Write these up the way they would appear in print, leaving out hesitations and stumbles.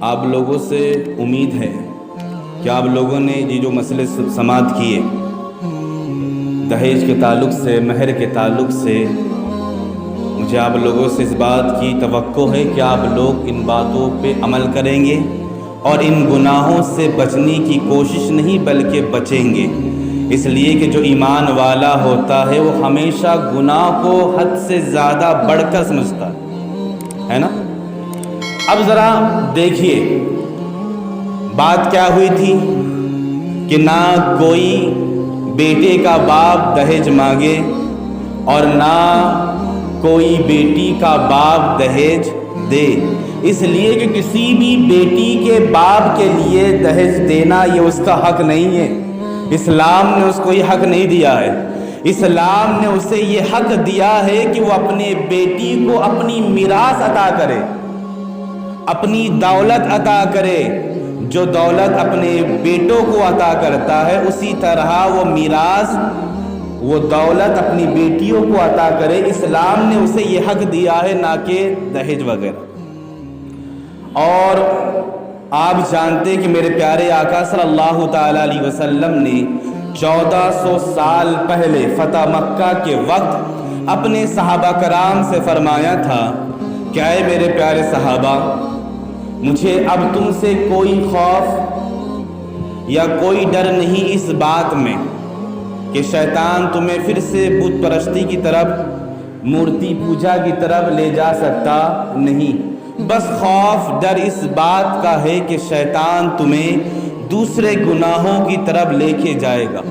آپ لوگوں سے امید ہے کہ آپ لوگوں نے یہ جو مسئلے سماعت کیے دہیج کے تعلق سے، مہر کے تعلق سے، مجھے آپ لوگوں سے اس بات کی توقع ہے کہ آپ لوگ ان باتوں پہ عمل کریں گے اور ان گناہوں سے بچنے کی کوشش نہیں بلکہ بچیں گے، اس لیے کہ جو ایمان والا ہوتا ہے وہ ہمیشہ گناہ کو حد سے زیادہ بڑھ کر سمجھتا ہے نا۔ اب ذرا دیکھیے بات کیا ہوئی تھی کہ نہ کوئی بیٹے کا باپ دہیج مانگے اور نہ کوئی بیٹی کا باپ دہیج دے، اس لیے کہ کسی بھی بیٹی کے باپ کے لیے دہیج دینا یہ اس کا حق نہیں ہے۔ اسلام نے اس کو یہ حق نہیں دیا ہے۔ اسلام نے اسے یہ حق دیا ہے کہ وہ اپنے بیٹی کو اپنی میراث عطا کرے، اپنی دولت عطا کرے۔ جو دولت اپنے بیٹوں کو عطا کرتا ہے اسی طرح وہ میراث، وہ دولت اپنی بیٹیوں کو عطا کرے۔ اسلام نے اسے یہ حق دیا ہے، نہ کہ دہیج وغیرہ۔ اور آپ جانتے کہ میرے پیارے آقا صلی اللہ تعالی علیہ وسلم نے 1400 سال پہلے فتح مکہ کے وقت اپنے صحابہ کرام سے فرمایا تھا کہ اے میرے پیارے صحابہ، مجھے اب تم سے کوئی خوف یا کوئی ڈر نہیں اس بات میں کہ شیطان تمہیں پھر سے بت پرستی کی طرف، مورتی پوجا کی طرف لے جا سکتا نہیں۔ بس خوف ڈر اس بات کا ہے کہ شیطان تمہیں دوسرے گناہوں کی طرف لے کے جائے گا،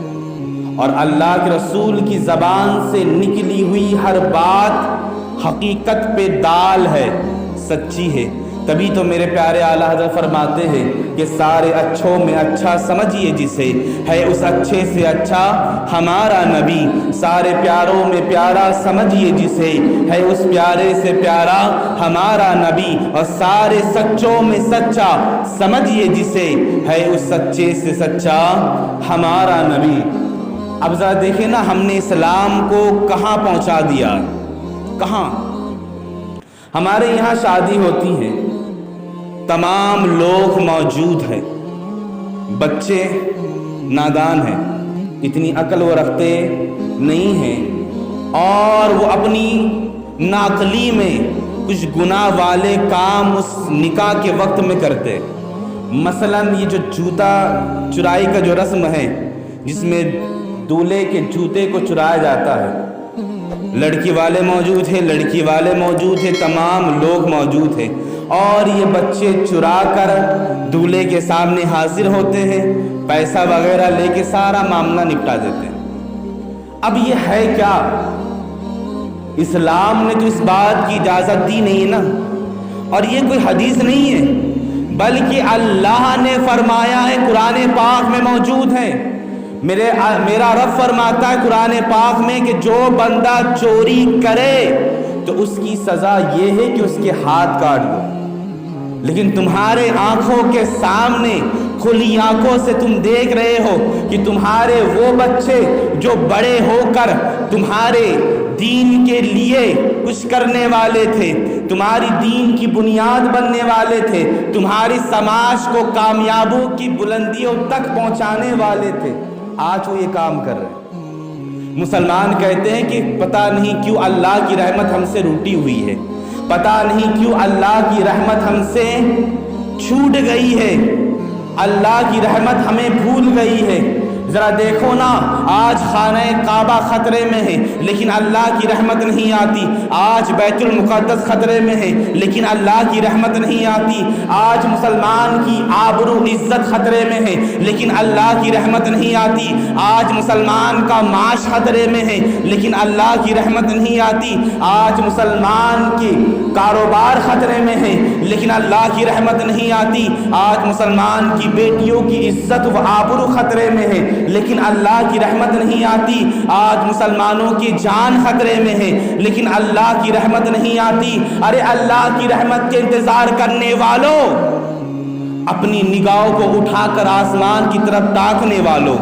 اور اللہ کے رسول کی زبان سے نکلی ہوئی ہر بات حقیقت پہ دال ہے، سچی ہے۔ تبھی تو میرے پیارے اعلیٰ حضرت فرماتے ہیں کہ سارے اچھوں میں اچھا سمجھیے جسے، ہے اس اچھے سے اچھا ہمارا نبی، سارے پیاروں میں پیارا سمجھیے جسے، ہے اس پیارے سے پیارا ہمارا نبی، اور سارے سچوں میں سچا سمجھیے جسے، ہے اس سچے سے سچا ہمارا نبی۔ اب ذرا دیکھیں نا، ہم نے اسلام کو کہاں پہنچا دیا، کہاں؟ ہمارے یہاں شادی ہوتی ہے، تمام لوگ موجود ہیں، بچے نادان ہیں، اتنی عقل وہ رکھتے نہیں ہیں، اور وہ اپنی ناقلی میں کچھ گناہ والے کام اس نکاح کے وقت میں کرتے۔ مثلا یہ جو جوتا چرائی کا جو رسم ہے، جس میں دولہے کے جوتے کو چرایا جاتا ہے، لڑکی والے موجود ہیں، لڑکی والے موجود ہیں، تمام لوگ موجود ہیں، اور یہ بچے چرا کر دولہے کے سامنے حاضر ہوتے ہیں، پیسہ وغیرہ لے کے سارا معاملہ نپٹا دیتے ہیں۔ اب یہ ہے کیا؟ اسلام نے تو اس بات کی اجازت دی نہیں نا، اور یہ کوئی حدیث نہیں ہے، بلکہ اللہ نے فرمایا ہے، قرآن پاک میں موجود ہے۔ میرا رب فرماتا ہے قرآن پاک میں کہ جو بندہ چوری کرے تو اس کی سزا یہ ہے کہ اس کے ہاتھ کاٹ دو، لیکن تمہارے آنکھوں کے سامنے کھلی آنکھوں سے تم دیکھ رہے ہو کہ تمہارے وہ بچے جو بڑے ہو کر تمہارے دین کے لیے کچھ کرنے والے تھے، تمہاری دین کی بنیاد بننے والے تھے، تمہاری سماج کو کامیابوں کی بلندیوں تک پہنچانے والے تھے، آج وہ یہ کام کر رہے ہیں۔ مسلمان کہتے ہیں کہ پتہ نہیں کیوں اللہ کی رحمت ہم سے روٹی ہوئی ہے، پتہ نہیں کیوں اللہ کی رحمت ہم سے چھوٹ گئی ہے، اللہ کی رحمت ہمیں بھول گئی ہے۔ ذرا دیکھو نا، آج خانہ کعبہ خطرے میں ہے لیکن اللہ کی رحمت نہیں آتی، آج بیت المقدس خطرے میں ہے لیکن اللہ کی رحمت نہیں آتی، آج مسلمان کی آبرو عزت خطرے میں ہے لیکن اللہ کی رحمت نہیں آتی، آج مسلمان کا معاش خطرے میں ہے لیکن اللہ کی رحمت نہیں آتی، آج مسلمان کی کاروبار خطرے میں ہے لیکن اللہ کی رحمت نہیں آتی، آج مسلمان کی بیٹیوں کی عزت و آبرو خطرے میں ہے لیکن اللہ کی رحمت نہیں آتی، آج مسلمانوں کی جان خطرے میں ہے لیکن اللہ کی رحمت نہیں آتی۔ ارے اللہ کی رحمت کے انتظار کرنے والوں، اپنی نگاہوں کو اٹھا کر آسمان کی طرف تاکنے والوں،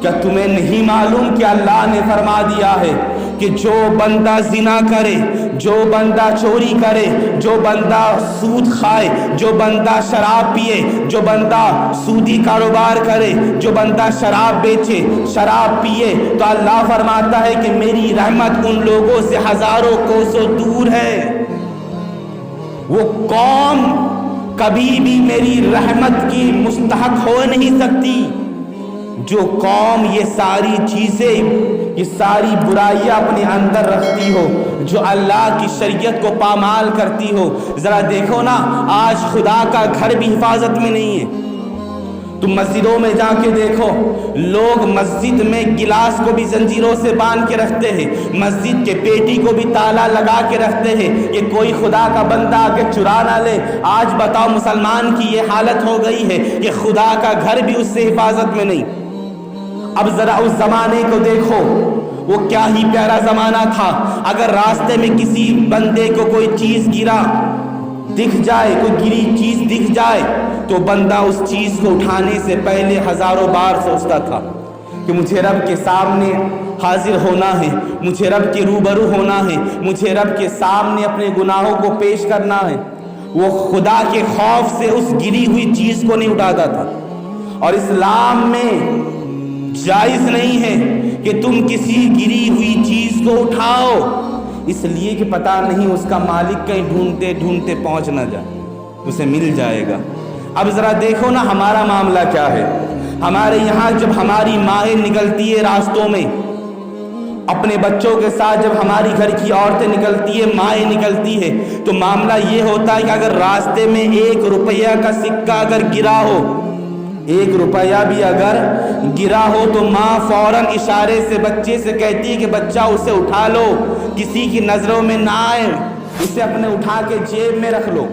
کیا تمہیں نہیں معلوم کہ اللہ نے فرما دیا ہے کہ جو بندہ زنا کرے، جو بندہ چوری کرے، جو بندہ سود کھائے، جو بندہ شراب پیے، جو بندہ سودی کاروبار کرے، جو بندہ شراب بیچے، شراب پیے، تو اللہ فرماتا ہے کہ میری رحمت ان لوگوں سے ہزاروں کوسوں دور ہے۔ وہ قوم کبھی بھی میری رحمت کی مستحق ہو نہیں سکتی جو قوم یہ ساری چیزیں، یہ ساری برائیاں اپنے اندر رکھتی ہو، جو اللہ کی شریعت کو پامال کرتی ہو۔ ذرا دیکھو نا، آج خدا کا گھر بھی حفاظت میں نہیں ہے۔ تم مسجدوں میں جا کے دیکھو، لوگ مسجد میں گلاس کو بھی زنجیروں سے باندھ کے رکھتے ہیں، مسجد کے پیٹی کو بھی تالا لگا کے رکھتے ہیں کہ کوئی خدا کا بندہ آ کے چرا نہ لے۔ آج بتاؤ، مسلمان کی یہ حالت ہو گئی ہے کہ خدا کا گھر بھی اس سے حفاظت میں نہیں۔ اب ذرا اس زمانے کو دیکھو، وہ کیا ہی پیارا زمانہ تھا۔ اگر راستے میں کسی بندے کو کوئی چیز گرا دکھ جائے، کوئی گری چیز دکھ جائے، تو بندہ اس چیز کو اٹھانے سے پہلے ہزاروں بار سوچتا تھا کہ مجھے رب کے سامنے حاضر ہونا ہے، مجھے رب کے روبرو ہونا ہے، مجھے رب کے سامنے اپنے گناہوں کو پیش کرنا ہے۔ وہ خدا کے خوف سے اس گری ہوئی چیز کو نہیں اٹھاتا تھا۔ اور اسلام میں جائز نہیں ہے کہ تم کسی گری ہوئی چیز کو اٹھاؤ، اس لیے کہ پتہ نہیں اس کا مالک کہیں ڈھونڈتے ڈھونڈتے پہنچ نہ جائے، اسے مل جائے گا۔ اب ذرا دیکھو نا ہمارا معاملہ کیا ہے۔ ہمارے یہاں جب ہماری مائیں نکلتی ہے راستوں میں اپنے بچوں کے ساتھ، جب ہماری گھر کی عورتیں نکلتی ہے، مائیں نکلتی ہے، تو معاملہ یہ ہوتا ہے کہ اگر راستے میں 1 روپیہ کا سکہ اگر گرا ہو، 1 روپیہ بھی اگر گرا ہو، تو ماں فوراً اشارے سے بچے سے کہتی ہے کہ بچہ اسے اٹھا لو، کسی کی نظروں میں نہ آئے، اسے اپنے اٹھا کے جیب میں رکھ لو۔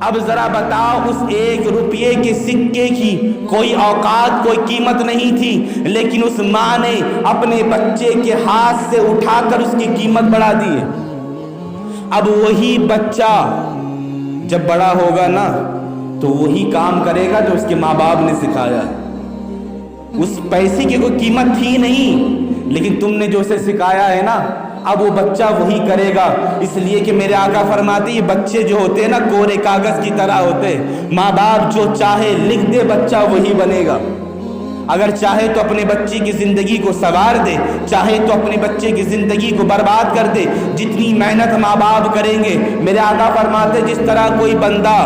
اب ذرا بتاؤ، اس 1 روپیے کے سکے کی کوئی اوقات، کوئی قیمت نہیں تھی، لیکن اس ماں نے اپنے بچے کے ہاتھ سے اٹھا کر اس کی قیمت بڑھا دی ہے۔ اب وہی بچہ جب بڑا ہوگا نا، تو وہی کام کرے گا جو اس کے ماں باپ نے سکھایا۔ اس پیسے کی کوئی قیمت تھی نہیں، لیکن تم نے جو اسے سکھایا ہے نا، اب وہ بچہ وہی کرے گا۔ اس لیے کہ میرے آقا فرماتے ہیں، یہ بچے جو ہوتے ہیں نا کورے کاغذ کی طرح ہوتے، ماں باپ جو چاہے لکھ دے بچہ وہی بنے گا۔ اگر چاہے تو اپنے بچے کی زندگی کو سنوار دے، چاہے تو اپنے بچے کی زندگی کو برباد کر دے۔ جتنی محنت ماں باپ کریں گے، میرے آقا فرماتے جس طرح کوئی بندہ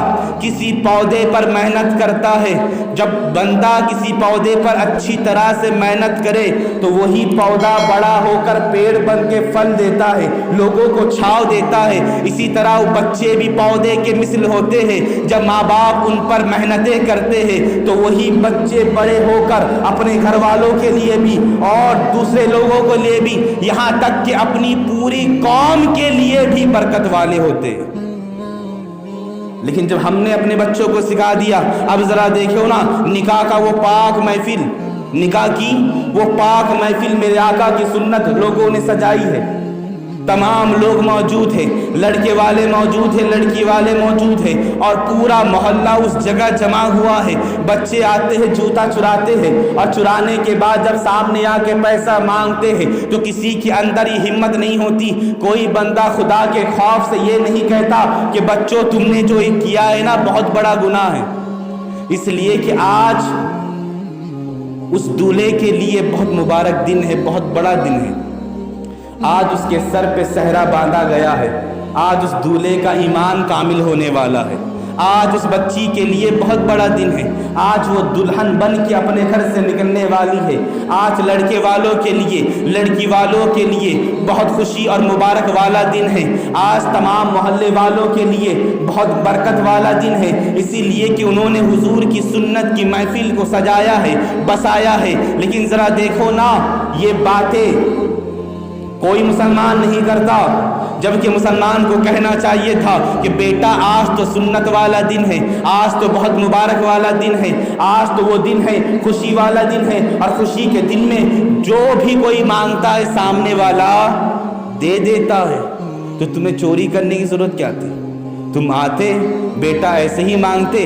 کسی پودے پر محنت کرتا ہے، جب بندہ کسی پودے پر اچھی طرح سے محنت کرے تو وہی پودا بڑا ہو کر پیڑ بن کے پھل دیتا ہے، لوگوں کو چھاؤ دیتا ہے۔ اسی طرح وہ بچے بھی پودے کے مثل ہوتے ہیں، جب ماں باپ ان پر محنتیں کرتے ہیں تو وہی بچے بڑے ہو کر اپنے گھر والوں کے لیے بھی اور دوسرے لوگوں کے لیے بھی، یہاں تک کہ اپنی پوری قوم کے لیے بھی برکت والے ہوتے ہیں۔ لیکن جب ہم نے اپنے بچوں کو سکھا دیا، اب ذرا دیکھو نا، نکاح کا وہ پاک محفل، نکاح کی وہ پاک محفل میرے آقا کی سنت لوگوں نے سجائی ہے۔ تمام لوگ موجود ہیں، لڑکے والے موجود ہیں، لڑکی والے موجود ہیں، اور پورا محلہ اس جگہ جمع ہوا ہے۔ بچے آتے ہیں، جوتا چراتے ہیں، اور چرانے کے بعد جب سامنے آ کے پیسہ مانگتے ہیں تو کسی کے اندر یہ ہمت نہیں ہوتی، کوئی بندہ خدا کے خوف سے یہ نہیں کہتا کہ بچوں تم نے جو یہ کیا ہے نا بہت بڑا گناہ ہے۔ اس لیے کہ آج اس دولہے کے لیے بہت مبارک دن ہے، بہت بڑا دن ہے۔ آج اس کے سر پہ صحرا باندھا گیا ہے، آج اس دولہے کا ایمان کامل ہونے والا ہے، آج اس بچی کے لیے بہت بڑا دن ہے، آج وہ دلہن بن کے اپنے گھر سے نکلنے والی ہے۔ آج لڑکے والوں کے لیے، لڑکی والوں کے لیے بہت خوشی اور مبارک والا دن ہے۔ آج تمام محلے والوں کے لیے بہت برکت والا دن ہے، اسی لیے کہ انہوں نے حضور کی سنت کی محفل کو سجایا ہے، بسایا ہے۔ لیکن ذرا دیکھو نا، یہ باتیں کوئی مسلمان نہیں کرتا، جبکہ مسلمان کو کہنا چاہیے تھا کہ بیٹا آج تو سنت والا دن ہے، آج تو بہت مبارک والا دن ہے، آج تو وہ دن ہے، خوشی والا دن ہے، اور خوشی کے دن میں جو بھی کوئی مانگتا ہے سامنے والا دے دیتا ہے۔ تو تمہیں چوری کرنے کی ضرورت کیا تھی؟ تم آتے بیٹا ایسے ہی مانگتے،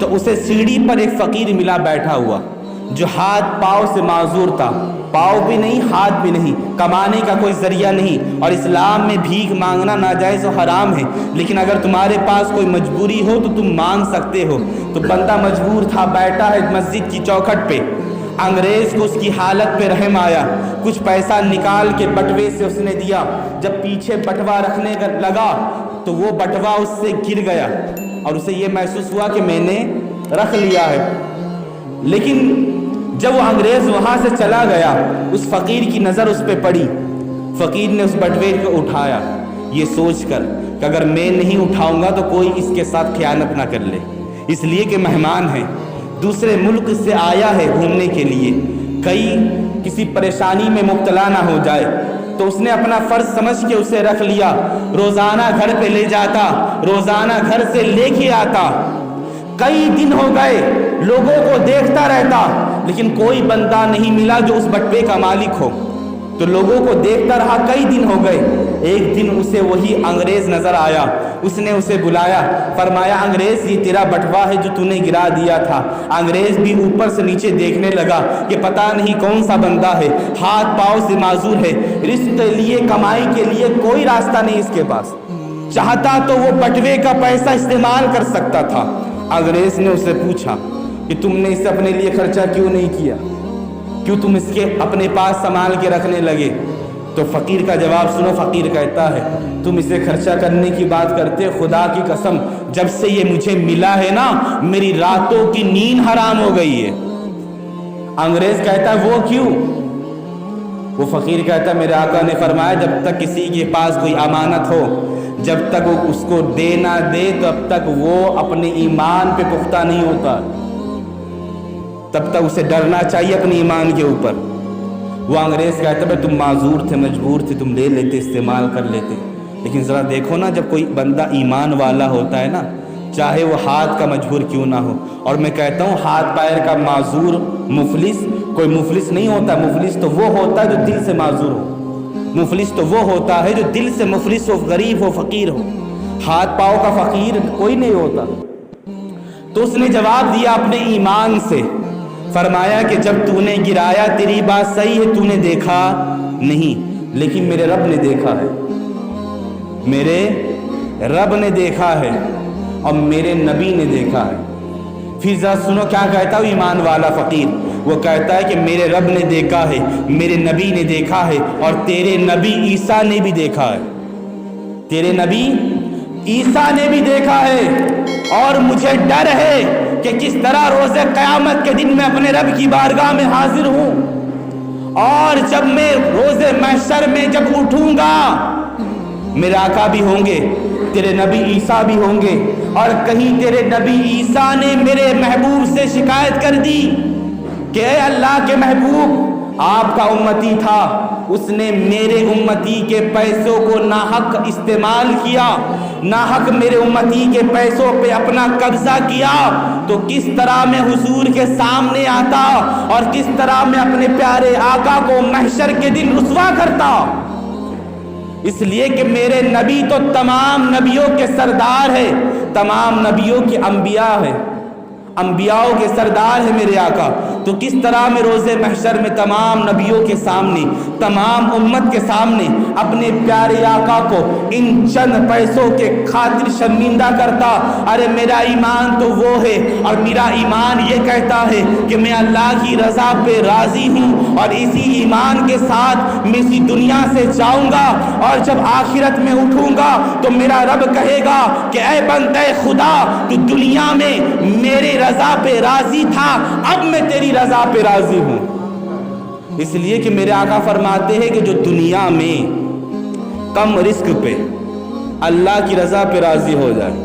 تو اسے سیڑھی پر ایک فقیر ملا بیٹھا ہوا جو ہاتھ پاؤں سے معذور تھا، پاؤں بھی نہیں ہاتھ بھی نہیں، کمانے کا کوئی ذریعہ نہیں، اور اسلام میں بھیک مانگنا ناجائز و حرام ہے، لیکن اگر تمہارے پاس کوئی مجبوری ہو تو تم مانگ سکتے ہو۔ تو بندہ مجبور تھا، بیٹھا ہے مسجد کی چوکھٹ پہ۔ انگریز کو اس کی حالت پہ رحم آیا، کچھ پیسہ نکال کے بٹوے سے اس نے دیا۔ جب پیچھے بٹوا رکھنے لگا تو وہ بٹوا اس سے گر گیا اور اسے یہ محسوس ہوا کہ میں نے رکھ لیا ہے۔ لیکن جب وہ انگریز وہاں سے چلا گیا، اس فقیر کی نظر اس پہ پڑی۔ فقیر نے اس بٹوے کو اٹھایا، یہ سوچ کر کہ اگر میں نہیں اٹھاؤں گا تو کوئی اس کے ساتھ خیانت نہ کر لے، اس لیے کہ مہمان ہے، دوسرے ملک سے آیا ہے گھومنے کے لیے، کسی پریشانی میں مبتلا نہ ہو جائے۔ تو اس نے اپنا فرض سمجھ کے اسے رکھ لیا، روزانہ گھر پہ لے جاتا، روزانہ گھر سے لے کے آتا۔ کئی دن ہو گئے، لوگوں کو دیکھتا رہتا، لیکن کوئی بندہ نہیں ملا جو اس بٹوے کا مالک ہو۔ تو لوگوں کو دیکھتا رہا، کئی دن ہو گئے۔ ایک دن اسے وہی انگریز نظر آیا، اس نے اسے بلایا، فرمایا انگریز یہ تیرا بٹوا ہے جو تو نے گرا دیا تھا۔ انگریز بھی اوپر سے نیچے دیکھنے لگا کہ پتہ نہیں کون سا بندہ ہے، ہاتھ پاؤں سے معذور ہے، رزق کے لیے کمائی کے لیے کوئی راستہ نہیں اس کے پاس، چاہتا تو وہ بٹوے کا پیسہ استعمال کر سکتا تھا۔ انگریز نے اسے پوچھا کہ تم نے اسے اپنے لیے خرچہ کیوں نہیں کیا، کیوں تم اس کے اپنے پاس سنبھال کے رکھنے لگے؟ تو فقیر کا جواب سنو، فقیر کہتا ہے تم اسے خرچہ کرنے کی بات کرتے، خدا کی قسم جب سے یہ مجھے ملا ہے نا میری راتوں کی نیند حرام ہو گئی ہے۔ انگریز کہتا ہے وہ کیوں؟ وہ فقیر کہتا ہے میرے آقا نے فرمایا جب تک کسی کے پاس کوئی امانت ہو، جب تک وہ اس کو دے نہ دے تب تک وہ اپنے ایمان پہ پختہ نہیں ہوتا، تب تک اسے ڈرنا چاہیے اپنے ایمان کے اوپر۔ وہ انگریز کہتا ہے تم معذور تھے، مجبور تھے، تم لے لیتے، استعمال کر لیتے، لیکن ذرا دیکھو نا جب کوئی بندہ ایمان والا ہوتا ہے نا، چاہے وہ ہاتھ کا مجبور کیوں نہ ہو، اور میں کہتا ہوں ہاتھ پیر کا معذور مفلس کوئی مفلس نہیں ہوتا، مفلس تو وہ ہوتا ہے جو دل سے معذور ہو، مفلس تو وہ ہوتا ہے جو دل سے مفلس ہو، غریب ہو، فقیر ہو، ہاتھ پاؤں کا فقیر کوئی نہیں ہوتا۔ تو اس نے جواب دیا اپنے ایمان سے، فرمایا کہ جب تو نے گرایا تیری بات صحیح ہے، تو نے دیکھا نہیں، لیکن میرے رب نے دیکھا ہے، میرے رب نے دیکھا ہے اور میرے نبی نے دیکھا ہے۔ پھر ذرا سنو کیا کہتا ہے ایمان والا فقیر، وہ کہتا ہے کہ میرے رب نے دیکھا ہے، میرے نبی نے دیکھا ہے، اور تیرے نبی عیسیٰ نے بھی دیکھا ہے، تیرے نبی عیسیٰ نے بھی دیکھا ہے، اور مجھے ڈر ہے کہ کس طرح روز قیامت کے دن میں اپنے رب کی بارگاہ میں حاضر ہوں، اور جب میں روز محشر میں جب اٹھوں گا میرے آقا بھی ہوں گے، تیرے نبی عیسیٰ بھی ہوں گے، اور کہیں تیرے نبی عیسیٰ نے میرے محبوب سے شکایت کر دی کہ اے اللہ کے محبوب آپ کا امتی تھا، اس نے میرے امتی کے پیسوں کو ناحق استعمال کیا، ناحق میرے امتی کے پیسوں پہ اپنا قبضہ کیا، تو کس طرح میں حضور کے سامنے آتا اور کس طرح میں اپنے پیارے آقا کو محشر کے دن رسوا کرتا۔ اس لیے کہ میرے نبی تو تمام نبیوں کے سردار ہے، تمام نبیوں کے انبیاء ہے، انبیاءوں کے سردار ہے میرے آقا، تو کس طرح میں روز محشر میں تمام نبیوں کے سامنے، تمام امت کے سامنے اپنے پیارے آقا کو ان چند پیسوں کے خاطر شرمندہ کرتا؟ ارے میرا ایمان تو وہ ہے، اور میرا ایمان یہ کہتا ہے کہ میں اللہ کی رضا پہ راضی ہوں، اور اسی ایمان کے ساتھ میں اسی دنیا سے جاؤں گا، اور جب آخرت میں اٹھوں گا تو میرا رب کہے گا کہ اے بندے خدا تو دنیا میں میرے رضا پہ راضی تھا، اب میں تیری رضا پہ راضی ہوں۔ اس لیے کہ میرے آقا فرماتے ہیں کہ جو دنیا میں کم رزق پہ اللہ کی رضا پہ راضی ہو جائے،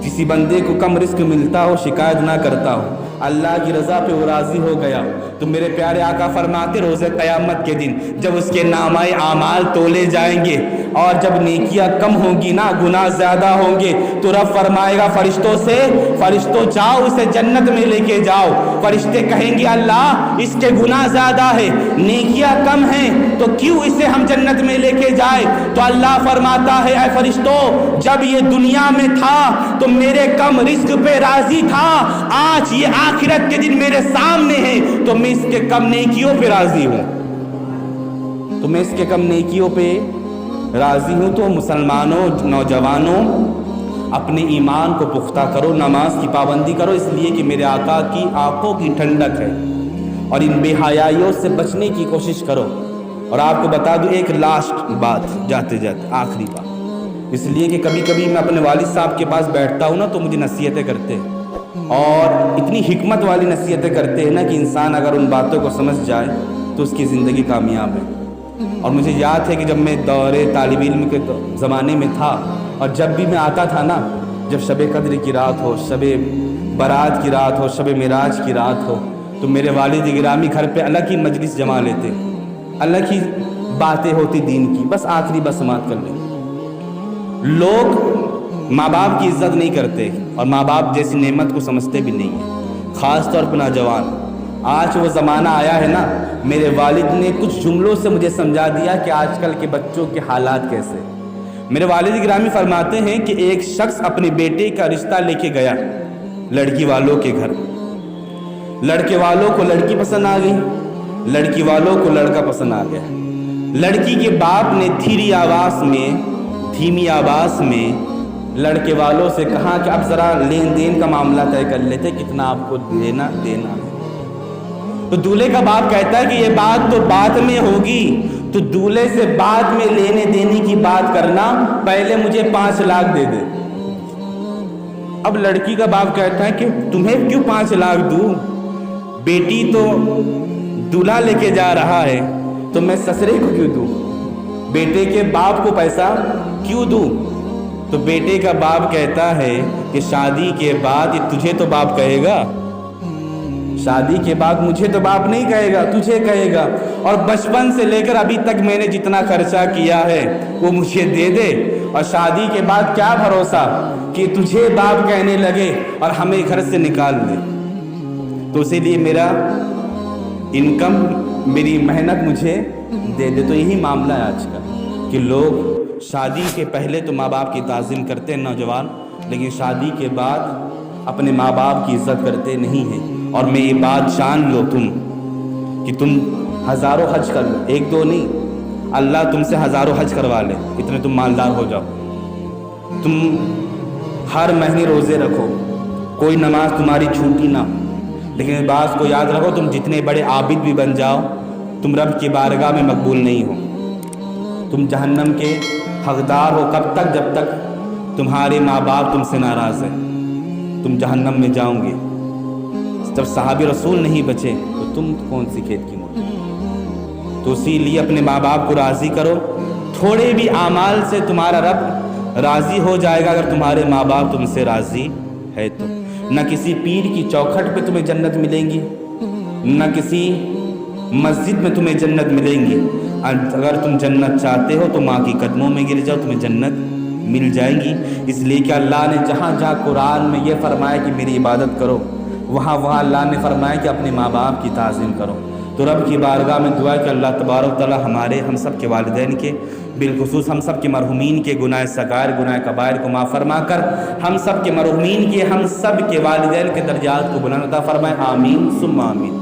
کسی بندے کو کم رزق ملتا ہو شکایت نہ کرتا ہو، اللہ کی رضا پہ وہ راضی ہو گیا، تو میرے پیارے آقا فرماتے روز قیامت کے دن جب اس کے نامہ اعمال تولے جائیں گے اور جب نیکیاں کم ہوں گی نا، گناہ زیادہ ہوں گے، تو رب فرمائے گا فرشتوں سے، فرشتوں جاؤ اسے جنت میں لے کے جاؤ۔ فرشتے کہیں گے اللہ اس کے گناہ زیادہ ہے، نیکیاں کم ہیں، تو کیوں اسے ہم جنت میں لے کے جائے؟ تو اللہ فرماتا ہے اے فرشتوں جب یہ دنیا میں تھا تو میرے کم رزق پہ راضی تھا، آج یہ آخرت کے دن میرے سامنے ہے تو میں اس کے کم نیکیوں پہ راضی ہوں، تو میں اس کے کم نیکیوں پہ راضی ہوں۔ تو مسلمانوں، نوجوانوں، اپنے ایمان کو پختہ کرو، نماز کی پابندی کرو، اس لیے کہ میرے آقا کی آنکھوں کی ٹھنڈک ہے، اور ان بے حیائیوں سے بچنے کی کوشش کرو۔ اور آپ کو بتا دوں ایک لاسٹ بات، جاتے جاتے آخری بات، اس لیے کہ کبھی کبھی میں اپنے والد صاحب کے پاس بیٹھتا ہوں نا تو مجھے نصیحتیں کرتے ہیں، اور اتنی حکمت والی نصیحتیں کرتے ہیں نا کہ انسان اگر ان باتوں کو سمجھ جائے تو اس کی زندگی کامیاب ہے۔ اور مجھے یاد ہے کہ جب میں دور طالب علم کے زمانے میں تھا، اور جب بھی میں آتا تھا نا، جب شب قدر کی رات ہو، شب برات کی رات ہو، شب معراج کی رات ہو، تو میرے والد گرامی گھر پہ الگ ہی مجلس جما لیتے، الگ ہی باتیں ہوتی دین کی، بس آخری بس سماعت کر لیں۔ لوگ ماں باپ کی عزت نہیں کرتے، اور ماں باپ جیسی نعمت کو سمجھتے بھی نہیں ہیں، خاص طور پر نوجوان۔ آج وہ زمانہ آیا ہے نا، میرے والد نے کچھ جملوں سے مجھے سمجھا دیا کہ آج کل کے بچوں کے حالات کیسے۔ میرے والد گرامی فرماتے ہیں کہ ایک شخص اپنے بیٹے کا رشتہ لے کے گیا لڑکی والوں کے گھر، لڑکے والوں کو لڑکی پسند آ گئی، لڑکی والوں کو لڑکا پسند آ گیا۔ لڑکی کے باپ نے دھیمی آواز میں لڑکے والوں سے کہا کہ اب ذرا لین دین کا معاملہ طے کر لیتے، کتنا آپ کو دینا ہے۔ تو دولہے کا باپ کہتا ہے کہ یہ بات تو بعد میں ہوگی، تو دولہے سے بعد میں لینے دینے کی بات کرنا، پہلے مجھے 5 لاکھ دے دے۔ اب لڑکی کا باپ کہتا ہے کہ تمہیں کیوں 5 لاکھ دوں، بیٹی تو دولہا لے کے جا رہا ہے تو میں سسرے کو کیوں دوں، بیٹے کے باپ کو پیسہ کیوں دوں؟ تو بیٹے کا باپ کہتا ہے کہ شادی کے بعد یہ تجھے تو باپ کہے گا، شادی کے بعد مجھے تو باپ نہیں کہے گا، تجھے کہے گا، اور بچپن سے لے کر ابھی تک میں نے جتنا خرچہ کیا ہے وہ مجھے دے دے، اور شادی کے بعد کیا بھروسہ کہ تجھے باپ کہنے لگے اور ہمیں گھر سے نکال دے۔ تو اسی لیے میرا انکم، میری محنت مجھے دے دے۔ تو یہی معاملہ ہے آج کا کہ لوگ شادی کے پہلے تو ماں باپ کی تعظیم کرتے ہیں نوجوان، لیکن شادی کے بعد اپنے ماں باپ کی عزت کرتے نہیں ہیں۔ اور میں یہ بات جان لو تم کہ تم ہزاروں حج کر لو، 1-2 نہیں، اللہ تم سے ہزاروں حج کروا لے، اتنے تم مالدار ہو جاؤ۔ تم ہر مہینے روزے رکھو، کوئی نماز تمہاری چھوٹی نہ، لیکن اس بات کو یاد رکھو تم جتنے بڑے عابد بھی بن جاؤ، تم رب کی بارگاہ میں مقبول نہیں ہو، تم جہنم کے حقدار ہو۔ کب تک؟ جب تک تمہارے ماں باپ تم سے ناراض ہیں، تم جہنم میں جاؤ گے۔ جب صحابی رسول نہیں بچے تو تم کون سی کھیت کی مولی؟ تو اسی لیے اپنے ماں باپ کو راضی کرو، تھوڑے بھی اعمال سے تمہارا رب راضی ہو جائے گا اگر تمہارے ماں باپ تم سے راضی ہے تو۔ نہ کسی پیر کی چوکھٹ پہ تمہیں جنت ملیں گی، نہ کسی مسجد میں تمہیں جنت ملیں گی۔ اگر تم جنت چاہتے ہو تو ماں کی قدموں میں گر جاؤ، تمہیں جنت مل جائے گی۔ اس لیے کہ اللہ نے جہاں جہاں قرآن میں یہ فرمایا کہ میری عبادت کرو، وہاں اللہ نے فرمایا کہ اپنے ماں باپ کی تعظیم کرو۔ تو رب کی بارگاہ میں دعا کہ اللہ تبارک تعالی ہمارے، ہم سب کے والدین کے، بالخصوص ہم سب کے مرحومین کے گناہ صغائر گناہ کبائر کو معاف فرما کر ہم سب کے مرحومین کے، ہم سب کے والدین کے درجات کو بلند عطا فرمائے، آمین ثم آمین۔